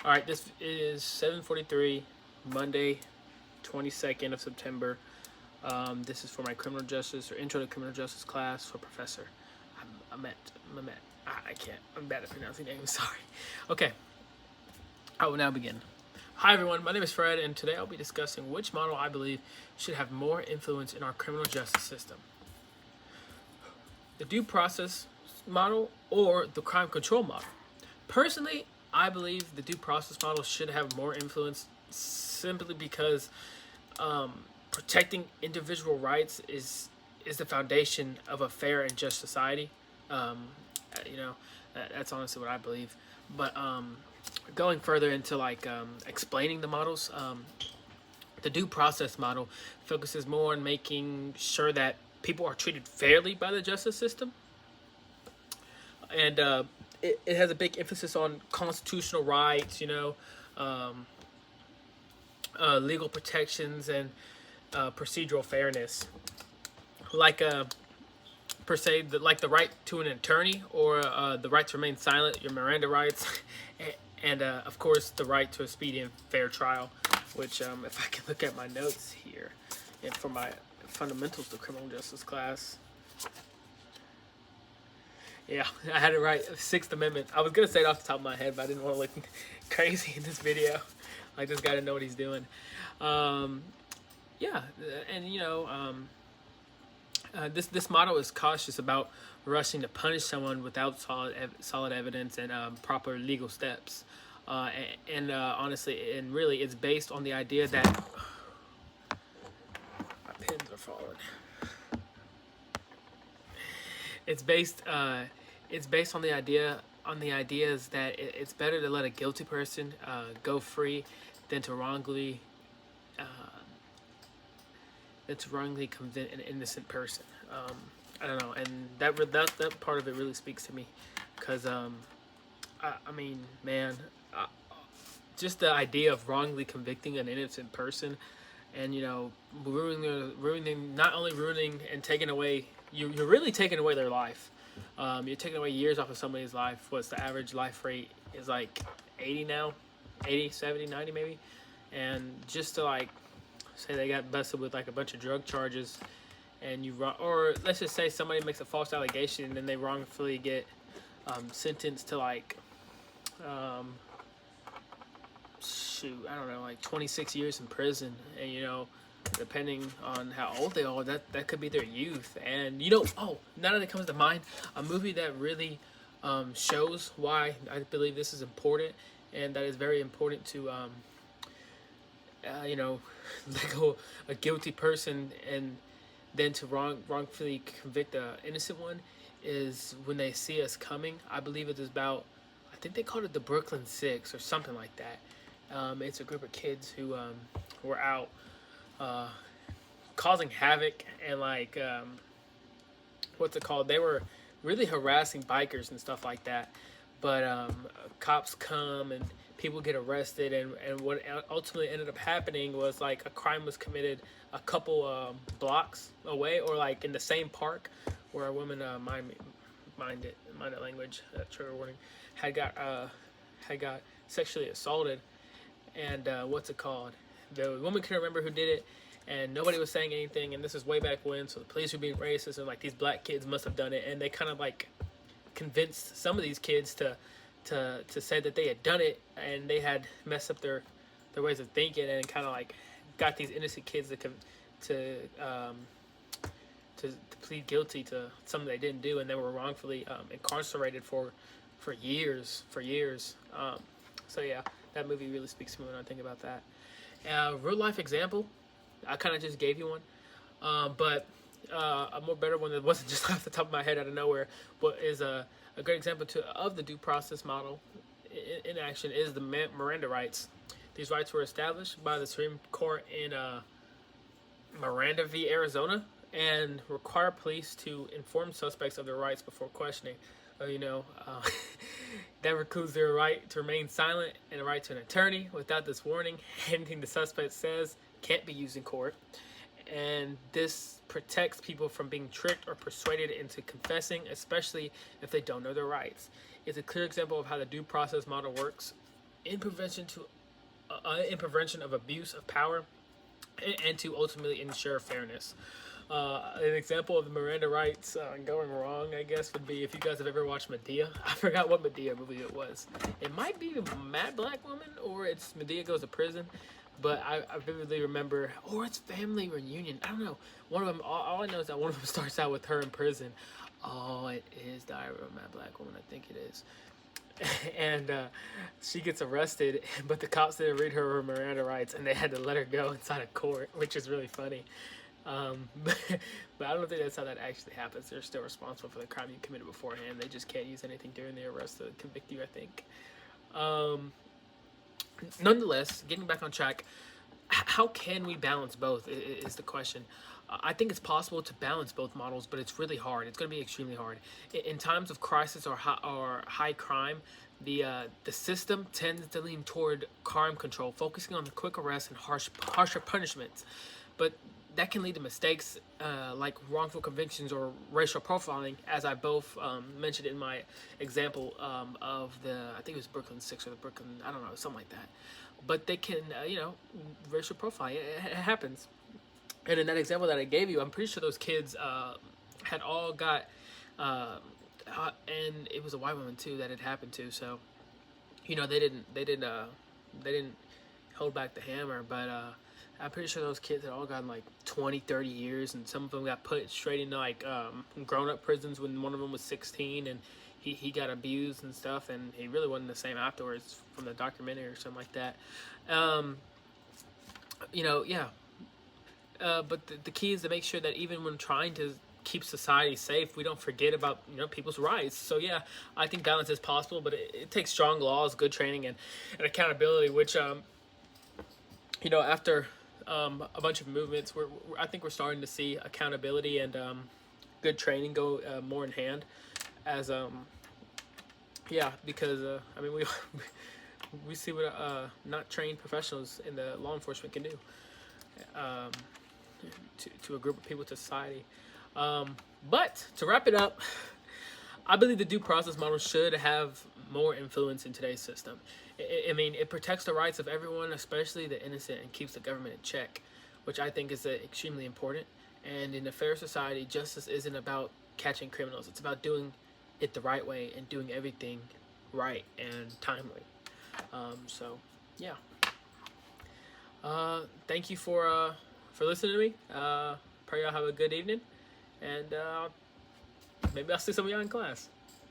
All right, this is 7:43, Monday, 22nd of September. This is for my criminal justice or intro to criminal justice class for Professor Ahmet. Mehmet. I can't. I'm bad at pronouncing names. Sorry. Okay, I will now begin. Hi everyone, my name is Fred, and today I'll be discussing which model I believe should have more influence in our criminal justice system: the due process model or the crime control model. Personally, I believe the due process model should have more influence simply because protecting individual rights is the foundation of a fair and just society. Um, that's honestly what I believe. But going further into explaining the models, the due process model focuses more on making sure that people are treated fairly by the justice system, and it has a big emphasis on constitutional rights, legal protections, and procedural fairness, like per se, like the right to an attorney or the right to remain silent, your Miranda rights, and of course the right to a speedy and fair trial. Which, if I can look at my notes here, and for my fundamentals to criminal justice class, yeah, I had it right. Sixth Amendment. I was gonna say it off the top of my head, but I didn't want to look crazy in this video. Like, this guy didn't know what he's doing. Um, yeah, and this model is cautious about rushing to punish someone without solid evidence and proper legal steps. Honestly, and really, it's based on the idea that my pins are falling. It's based on the ideas that it's better to let a guilty person go free than to wrongly convict an innocent person. I don't know, and that part of it really speaks to me, because I mean, man, just the idea of wrongly convicting an innocent person, and ruining, not only ruining and taking away, you're really taking away their life. You're taking away years off of somebody's life. What's the average life rate is like 80 now, 80, 70, 90 maybe, and just to say they got busted with a bunch of drug charges, and or let's just say somebody makes a false allegation and then they wrongfully get sentenced to I don't know, 26 years in prison, and depending on how old they are, that could be their youth. And now that it comes to mind, a movie that really shows why I believe this is important, and that is very important to let go a guilty person and then to wrongfully convict a innocent one, is When They See Us Coming. I believe it is about, I think they called it the Brooklyn Six or something like that. It's a group of kids who were out causing havoc, and what's it called? They were really harassing bikers and stuff like that. But cops come and people get arrested, and what ultimately ended up happening was a crime was committed a couple blocks away, or in the same park, where a woman mind that language, trigger warning, had got sexually assaulted. And what's it called? The woman couldn't remember who did it, and nobody was saying anything. And this is way back when, so the police were being racist, and these black kids must have done it. And they kind of convinced some of these kids to say that they had done it, and they had messed up their ways of thinking, and kind of got these innocent kids to plead guilty to something they didn't do, and they were wrongfully incarcerated for years. So yeah, that movie really speaks to me when I think about that. Real life example, I kind of just gave you one, but a more better one that wasn't just off the top of my head out of nowhere, but is a great example of the due process model in action, is the Miranda rights. These rights were established by the Supreme Court in Miranda v. Arizona, and require police to inform suspects of their rights before questioning. That includes their right to remain silent and a right to an attorney. Without this warning, anything the suspect says can't be used in court. And this protects people from being tricked or persuaded into confessing, especially if they don't know their rights. It's a clear example of how the due process model works. in prevention of abuse of power, and to ultimately ensure fairness. An example of the Miranda rights going wrong, I guess, would be if you guys have ever watched Medea. I forgot what Medea movie it was. It might be Mad Black Woman, or it's Medea Goes to Prison. But I vividly remember, or it's Family Reunion. I don't know. One of them. All I know is that one of them starts out with her in prison. Oh, it is Diary of a Mad Black Woman. I think it is. And she gets arrested, but the cops didn't read her Miranda rights, and they had to let her go inside of court, which is really funny. But I don't think that's how that actually happens. They're still responsible for the crime you committed beforehand. They just can't use anything during the arrest to convict you, I think. Nonetheless, getting back on track, how can we balance both is the question. I think it's possible to balance both models, but it's really hard. It's going to be extremely hard. In times of crisis or high crime, the system tends to lean toward crime control, focusing on the quick arrests and harsher punishments. But that can lead to mistakes like wrongful convictions or racial profiling, as I both mentioned in my example of I think it was Brooklyn 6 or the Brooklyn, I don't know, something like that. But they can, racial profiling, it happens. And in that example that I gave you, I'm pretty sure those kids had all got, and it was a white woman too that it happened to. So, they didn't hold back the hammer. But I'm pretty sure those kids had all gotten like 20, 30 years, and some of them got put straight into like grown-up prisons when one of them was 16, and he got abused and stuff, and he really wasn't the same afterwards from the documentary or something like that. Yeah. But the key is to make sure that even when trying to keep society safe, we don't forget about people's rights. So yeah, I think balance is possible, but it takes strong laws, good training, and accountability. Which after a bunch of movements, I think we're starting to see accountability and good training go more in hand. As because we see what not trained professionals in the law enforcement can do. To a group of people, to society. But to wrap it up, I believe the due process model should have more influence in today's system. It protects the rights of everyone, especially the innocent, and keeps the government in check, which I think is extremely important. And in a fair society, justice isn't about catching criminals. It's about doing it the right way and doing everything right and timely. So, yeah. Thank you for listening to me. Pray y'all have a good evening, and maybe I'll see some of y'all in class.